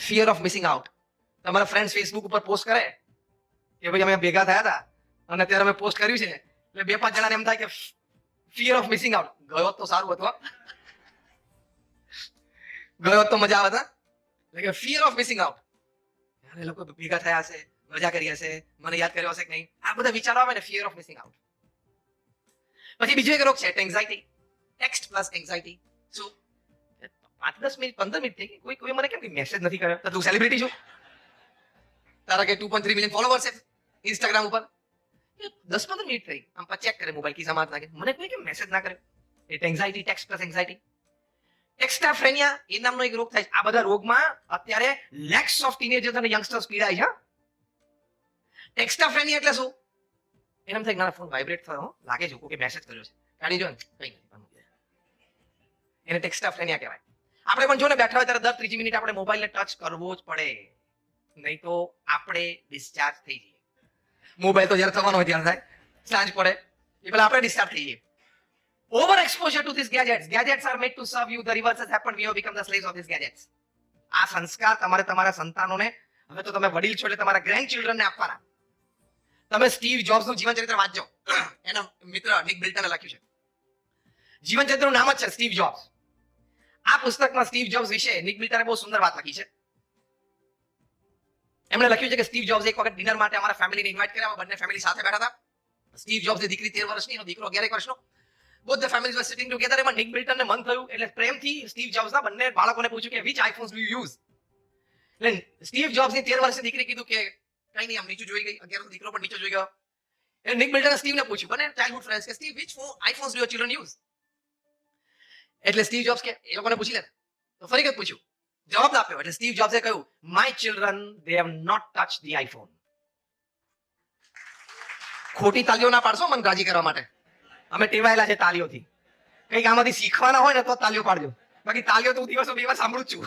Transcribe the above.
Fear of missing out. તમારા friends Facebook ઉપર post કરે કે ભાઈ અમે ભેગા થયા હતા અને અત્યારે અમે પોસ્ટ કર્યું છે, એટલે 2-5 જણાને એમ થાય કે ફિયર ઓફ મિસિંગ આઉટ. ગયો તો સારું હતું, ગયો તો મજા આવે. એટલે કે ફિયર ઓફ મિસિંગ આઉટ. એ લોકો ભેગા થયા હશે, મજા કરી હશે, મને યાદ કર્યો હશે કે નહીં, આ બધા વિચારો આવે ને, ફિયર ઓફ મિસિંગ આઉટ. પછી બીજો એક રોગ છે એન્ઝાઇટી. Text plus anxiety. શું 5-10 મિનિટ 15 મિનિટ થઈ ગઈ, કોઈ મને કેમ મેસેજ નથી કર્યો? તો તું સેલિબ્રિટી છું, તારા કે 2.3 મિલિયન ફોલોવર્સ છે ઇન્સ્ટાગ્રામ ઉપર, 10-15 મિનિટ થઈ, આમ પર ચેક કરે મોબાઈલ, ખિસ્સામાં હાથ નાખે, મને કોઈ કેમ મેસેજ ના કર્યો? એ એન્ઝાઇટી, ટેક્સ્ટ પ્લસ એન્ઝાઇટી. એક્સ્ટ્રાફ્રેનિયા એ નામનો એક રોગ થાય છે. આ બધા રોગમાં અત્યારે લેક્સ ઓફ ટીનેજર્સ અને યંગસ્ટર્સ પીડાય છે. એક્સ્ટ્રાફ્રેનિયા એટલે શું? એમ થાય ના ફોન વાઇબ્રેટ થયો, લાગે છે કોઈ મેસેજ કર્યો છે, કાઢી જો ને, કઈ નથી, એને એક્સ્ટ્રાફ્રેનિયા કહેવાય. આપણે પણ જો ને બેઠા હોય ત્યારે દર 3 મિનિટ આપણે મોબાઈલને ટચ કરવો જ પડે, નહીં તો આપણે ડિસ્ચાર્જ થઈ જઈએ. મોબાઈલ તો જ્યારે થવાનો હોય ત્યારે થાય, સાંજ પડે એ પેલા આપણે ડિસ્ચાર્જ થઈ જઈએ. Over exposure to these gadgets. Gadgets are made to serve you. The reverse has happened. We have become the slaves of these gadgets. આ સંસ્કાર તમારે તમારા સંતાનોને, હવે તો તમે વડીલ છો એટલે તમારા ગ્રેન્ડ ચિલ્ડ્રનને આપવાના. તમે સ્ટીવ જોબ્સનું જીવન ચરિત્ર વાંચજો. એના મિત્ર નિક બિલ્ટને લખ્યું છે. જીવન ચરિત્રનું નામ જ છે સ્ટીવ જોબ્સ. આ પુસ્તકમાં સ્ટીવ જોબ્સ વિશે નિક બિલ્ટને બહુ સુંદર વાત લખી છે. એમણે લખ્યું છે કે સ્ટીવ જોબ્સ એક વખત ડિનર માટે અમારા ફેમિલીને ઇન્વાઇટ કર્યા, બંને ફેમિલી સાથે બેઠા હતા. સ્ટીવ જોબ્સની દીકરી 13 વર્ષની, એનો દીકરો 11 વર્ષનો. Both the families were sitting together. એમાં નિક બિલ્ટનને મન થયું એટલે પ્રેમથી સ્ટીવ જોબ્સના બંને બાળકોને પૂછ્યું કે which iPhones do you use? એટલે સ્ટીવ જોબ્સની 13 વર્ષની દીકરી કીધું કે કઈ નહીં, આમ નીચું જોઈ ગઈ. 11 નો દીકરો પણ નીચો જોઈ ગયો. એટલે નિક બિલ્ટને સ્ટીવને પૂછ્યું, બંને ચાઇલ્ડહુડ ફ્રેન્ડ્સ, કે Steve which iPhones do your children use? એટલે સ્ટીવ જોબ્સ કે એ લોકોને પૂછી લે. તો ફરી વખત પૂછ્યું, જવાબ ના આપ્યો. એટલે સ્ટીવ જોબ્સે કહ્યું, my children they have not touched the iPhone. ખોટી તાલીઓ ના પાડશો મને રાજી કરવા માટે, અમે ટેવાયેલા છે તાલીઓથી. કંઈક આમાંથી શીખવાના હોય ને તો તાલીઓ પાડજો, બાકી તાલીઓ તો હું દિવસો 2 વાર સાંભળું જ છું.